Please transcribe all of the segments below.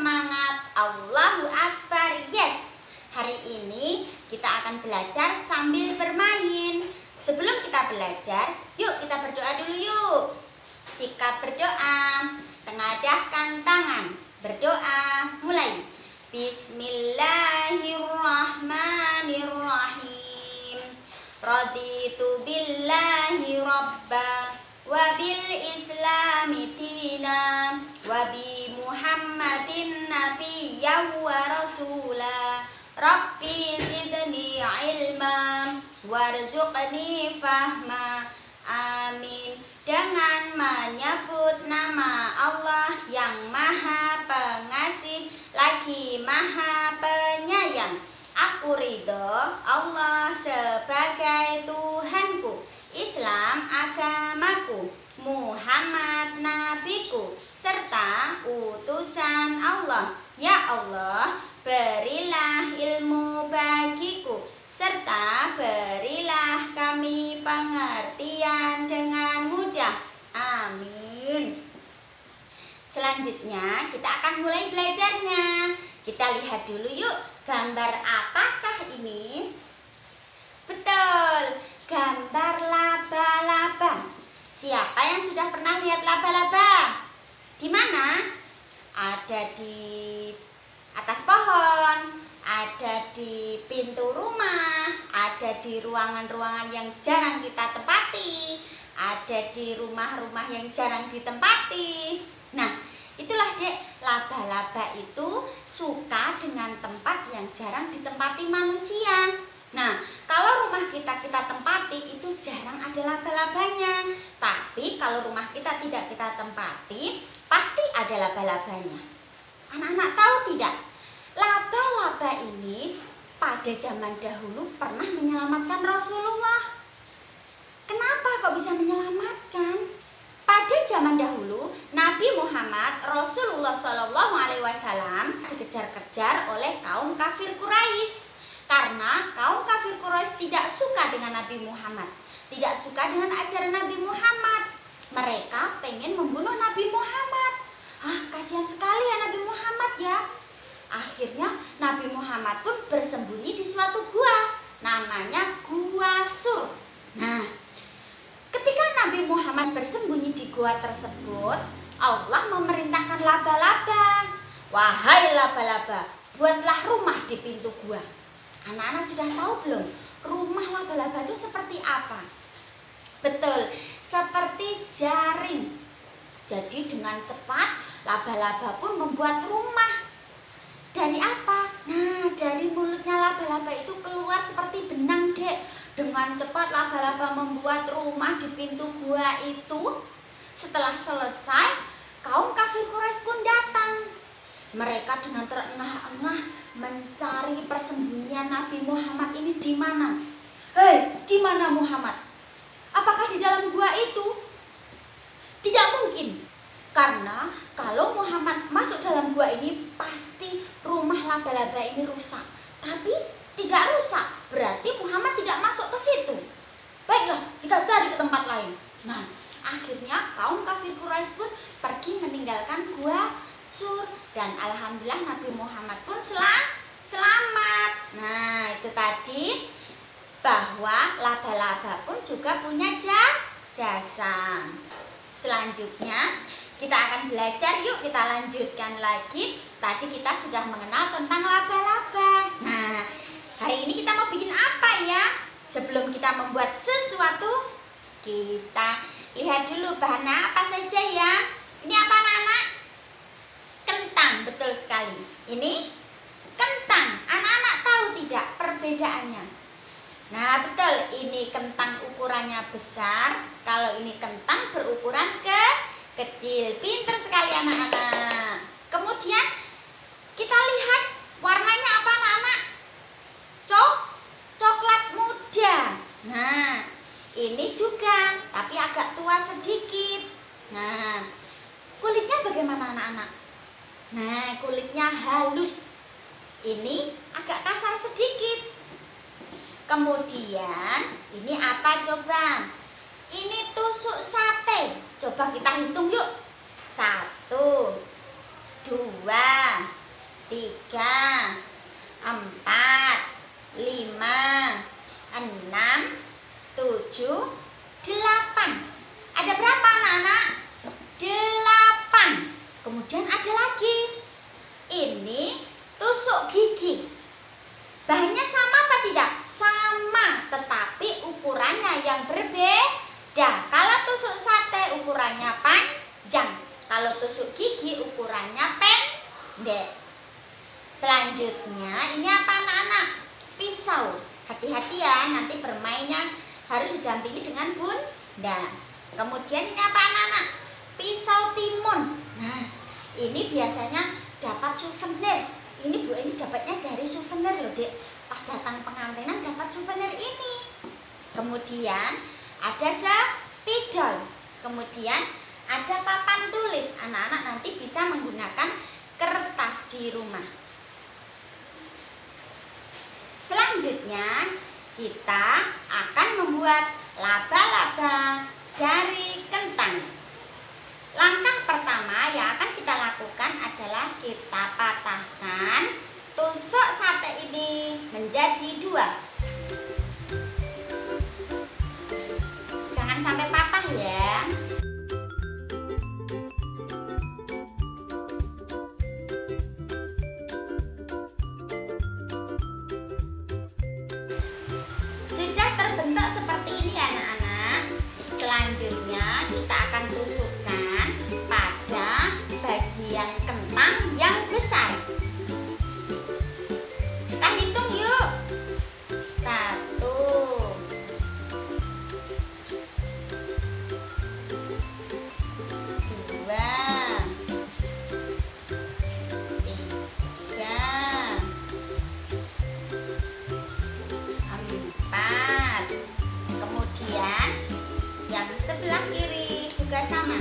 semangat, Allahu Akbar, yes. Hari ini kita akan belajar sambil bermain. Sebelum kita belajar, yuk kita berdoa dulu yuk. Sikap berdoa, tengadahkan tangan, berdoa, mulai. Bismillahirrahmanirrahim. Raditu billahi rabba wa bil islami tina wa bi Muhammadin nabiyyan wa rasula. Rabbi zidni ilma warzuqni fahma. Amin. Dengan menyebut nama Allah yang Maha Pengasih lagi Maha Penyayang. Aku ridho Allah sebagai Tuhanku, Islam agamaku, Muhammad nabiku, serta utusan Allah. Ya Allah, berilah ilmu bagiku, serta berilah kami pengertian dengan mudah. Amin. Selanjutnya kita akan mulai belajarnya. Kita lihat dulu yuk, gambar apakah ini? Betul, gambar laba-laba. Siapa yang sudah pernah lihat laba-laba? Di mana? Ada di atas pohon, ada di pintu rumah, ada di ruangan-ruangan yang jarang kita tempati, ada di rumah-rumah yang jarang ditempati. Nah, itulah dek, laba-laba itu suka dengan tempat yang jarang ditempati manusia. Nah, kalau rumah kita tempati itu jarang ada laba-labanya. Tapi kalau rumah kita tidak kita tempati, pasti ada laba-labanya. Anak-anak tahu tidak? Laba-laba ini pada zaman dahulu pernah menyelamatkan Rasulullah. Kenapa kok bisa menyelamatkan? Pada zaman dahulu, Nabi Muhammad Rasulullah SAW dikejar-kejar oleh kaum kafir Quraisy. Karena kaum kafir Quraisy tidak suka dengan Nabi Muhammad, tidak suka dengan ajaran Nabi Muhammad. Mereka pengen membunuh Nabi Muhammad. Kasihan sekali ya Nabi Muhammad ya. Akhirnya Nabi Muhammad pun bersembunyi di suatu gua, namanya Gua Sur. Nah, ketika Nabi Muhammad bersembunyi di gua tersebut, Allah memerintahkan laba-laba. Wahai laba-laba, buatlah rumah di pintu gua. Anak-anak sudah tahu belum? Rumah laba-laba itu seperti apa? Betul, seperti jaring. Jadi dengan cepat laba-laba pun membuat rumah. Dari apa? Nah, dari mulutnya laba-laba itu keluar seperti benang, dek. Dengan cepat laba-laba membuat rumah di pintu gua itu. Setelah selesai, kaum kafir Quraisy pun datang. Mereka dengan terengah-engah mencari persembunyian Nabi Muhammad ini di mana. Hei, di mana Muhammad? Apakah di dalam gua itu? Tidak mungkin. Karena kalau Muhammad masuk dalam gua ini, pasti rumah laba-laba ini rusak. Tapi tidak rusak, berarti Muhammad tidak masuk ke situ. Baiklah, kita cari ke tempat lain. Nah, akhirnya kaum kafir Quraisy pun pergi meninggalkan Gua Sur. Dan alhamdulillah Nabi Muhammad pun selamat. Nah, itu tadi bahwa laba-laba pun juga punya jasa. Selanjutnya kita akan belajar, yuk kita lanjutkan lagi. Tadi kita sudah mengenal tentang laba-laba. Nah, hari ini kita mau bikin apa ya? Sebelum kita membuat sesuatu, kita lihat dulu bahannya apa saja ya. Ini apa anak-anak? Kentang, betul sekali. Ini kentang. Anak-anak tahu tidak perbedaannya? Nah, betul, ini kentang ukurannya besar. Kalau ini kentang berukuran kecil. Pinter sekali anak-anak. Kemudian kita lihat warnanya apa anak-anak? Coklat muda. Nah, ini juga tapi agak tua sedikit. Nah, kulitnya bagaimana anak-anak? Nah, kulitnya halus. Ini agak kasar sedikit. Kemudian ini apa coba? Ini tusuk sate. Coba kita hitung yuk. 1, 2, 3, 4, 5, 6, 7, 8. Ada berapa anak-anak? 8. Kemudian ada lagi. Ini tusuk gigi. Bahannya sama apa tidak? Sama, tetapi ukurannya yang berbeda. Kalau tusuk sate ukurannya panjang, kalau tusuk gigi ukurannya pendek. Selanjutnya ini apa anak-anak? Pisau. Hati-hati ya, nanti bermainnya harus didampingi dengan bunda. Kemudian ini apa anak-anak? Pisau timun. Nah, ini biasanya dapat souvenir. Ini Bu, ini dapatnya dari souvenir loh, Dek. Pas datang pengantinan dapat souvenir ini. Kemudian ada spidol. Kemudian ada papan tulis. Anak-anak nanti bisa menggunakan kertas di rumah. Selanjutnya kita akan membuat laba-laba dari kentang. Langkah pertama yang akan kita lakukan adalah kita patahkan tusuk sate ini menjadi 2. Jangan sampai patah ya. Sudah terbentuk seperti ini ya anak-anak. Selanjutnya kita akan tusukkan pada bagian kentang yang besar. Kita hitung yuk. 1, 2, 3, 4. Kemudian yang sebelah kiri juga sama.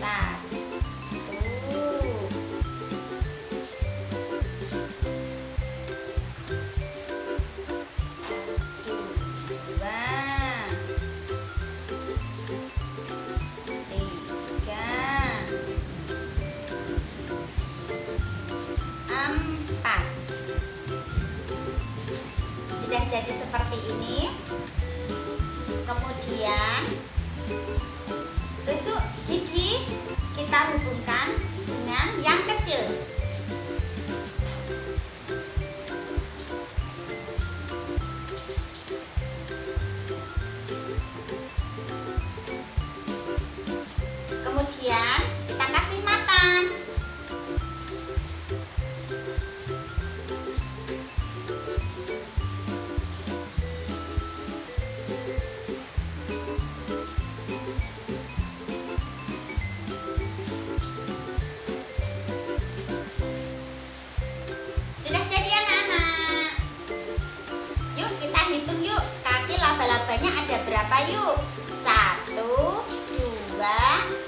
1, 2, 3, 4. Sudah jadi seperti ini. Kemudian tusuk gigi kita hubungkan dengan yang kecil. Kemudian kita kasih matang. Sudah jadi anak-anak. Yuk kita hitung yuk, kaki laba-labanya ada berapa yuk? 1, 2,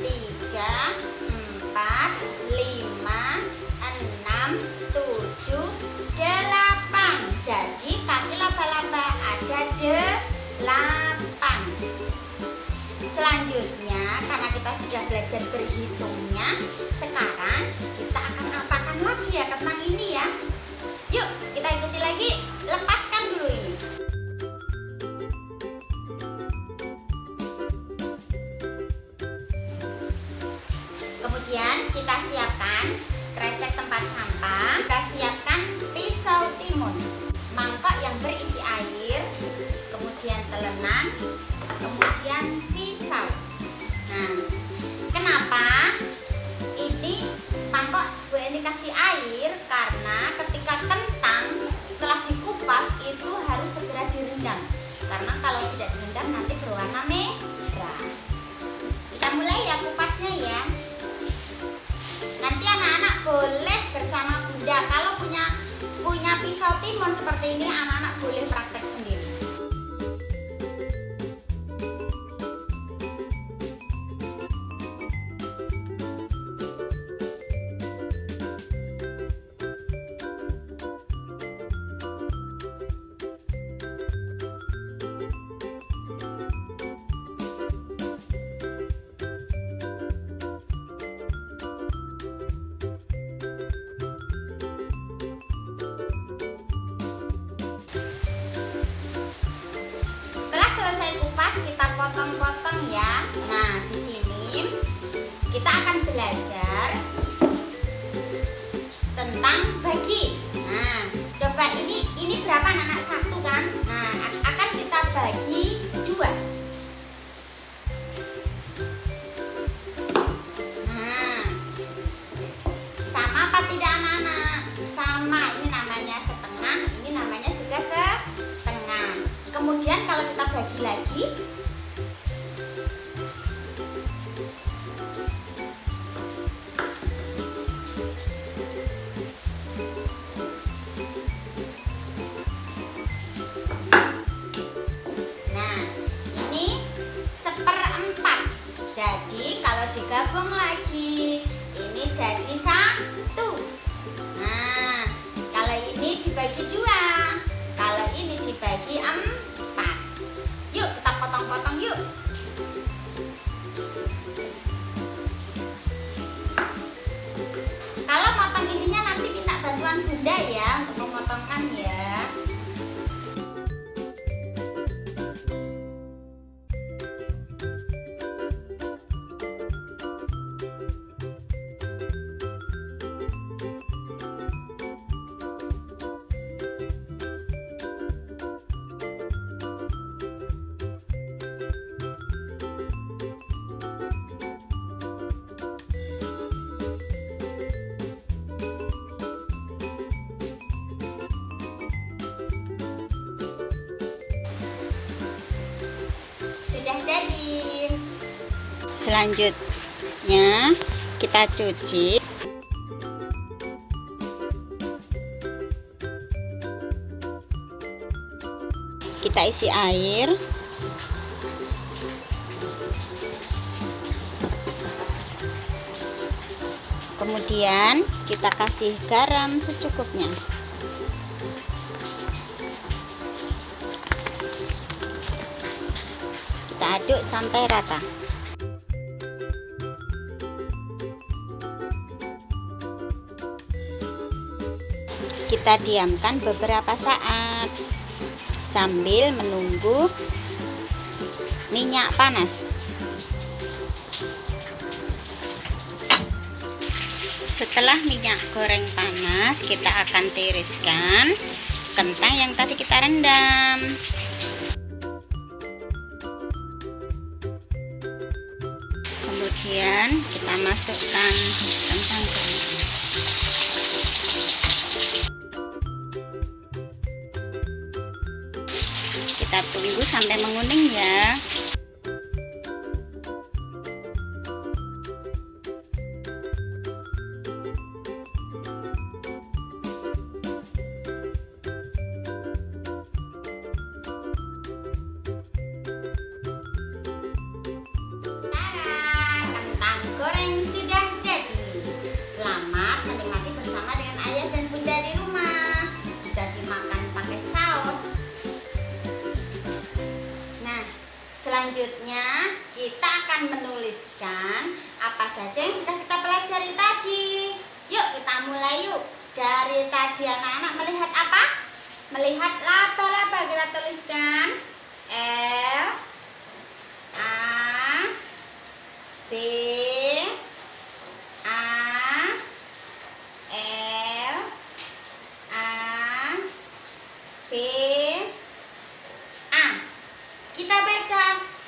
3, 4, 5, 6, 7, 8. Jadi kaki laba-laba ada 8. Selanjutnya karena kita sudah belajar berhitungnya, sekarang kita akan apakan lagi ya kentang ini ya. Yuk kita ikuti lagi, lepaskan dulu ini. Kemudian kita siapkan kresek tempat sampah. Kita siapkan pisau timun, mangkok yang berisi air, kemudian telenan, kemudian pisau. Nah, kenapa ini mangkok Bu Eni kasih air? Karena ketika kentang setelah dikupas itu harus segera direndam. Karena kalau tidak direndam nanti berwarna merah. Kita mulai ya kupasnya ya. Nanti anak-anak boleh bersama Bunda. Kalau punya pisau timun seperti ini, anak-anak boleh praktek sendiri. belajar tentang bagi. Nah, coba ini berapa anak? Satu kan? Nah, akan kita bagi dua. Nah, sama apa tidak anak-anak? Sama, ini namanya setengah, ini namanya juga setengah. Kemudian kalau kita bagi lagi, jadi kalau digabung lagi ini jadi satu. Nah, kalau ini dibagi dua, kalau ini dibagi empat. Yuk kita potong-potong yuk. Kalau potong ininya nanti minta bantuan bunda ya untuk memotongkan ya. Sudah jadi. Selanjutnya kita cuci. Kita isi air. Kemudian kita kasih garam secukupnya. Kita aduk sampai rata. Kita diamkan beberapa saat sambil menunggu minyak panas. Setelah minyak goreng panas, kita akan tiriskan kentang yang tadi kita rendam. Kemudian kita masukkan kentang kering. Kita tunggu sampai menguning ya. Goreng sudah jadi. Selamat menikmati bersama dengan ayah dan bunda di rumah. Bisa dimakan pakai saus. Nah, selanjutnya kita akan menuliskan apa saja yang sudah kita pelajari tadi. Yuk kita mulai yuk. Dari tadi anak-anak melihat apa? Melihat laba-laba. Kita tuliskan L A B Kita baca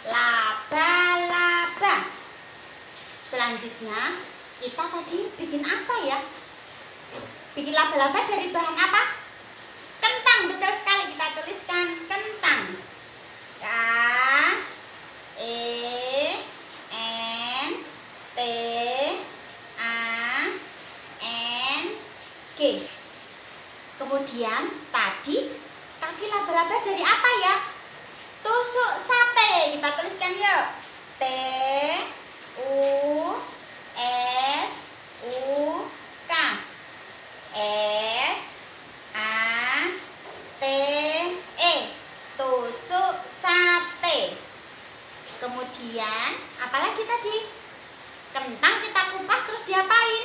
laba-laba. Selanjutnya kita tadi bikin apa ya? Bikin laba-laba dari bahan apa? Kentang, betul sekali. Kita tuliskan kentang. K E N T A N G. Kemudian tadi kaki laba-laba dari apa ya? Tusuk sate. Kita tuliskan yuk. T U S U K. S A T E. Tusuk sate. Kemudian apalagi tadi? Kentang kita kupas terus diapain?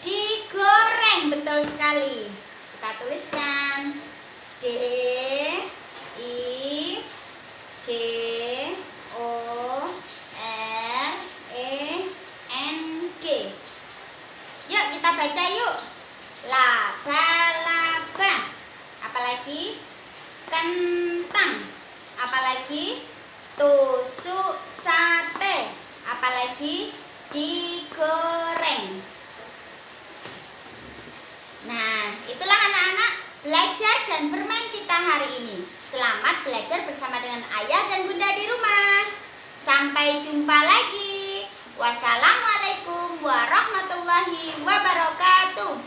Digoreng. Betul sekali. Kita tuliskan D I G O R E N G. baca yuk. Laba-laba. Apalagi? Kentang. Apalagi? Tusuk sate. Apalagi? Digoreng. Nah, itulah anak-anak belajar dan bermain kita hari ini. Selamat belajar bersama dengan ayah dan bunda di rumah. Sampai jumpa lagi. Wassalamualaikum warahmatullahi wabarakatuh.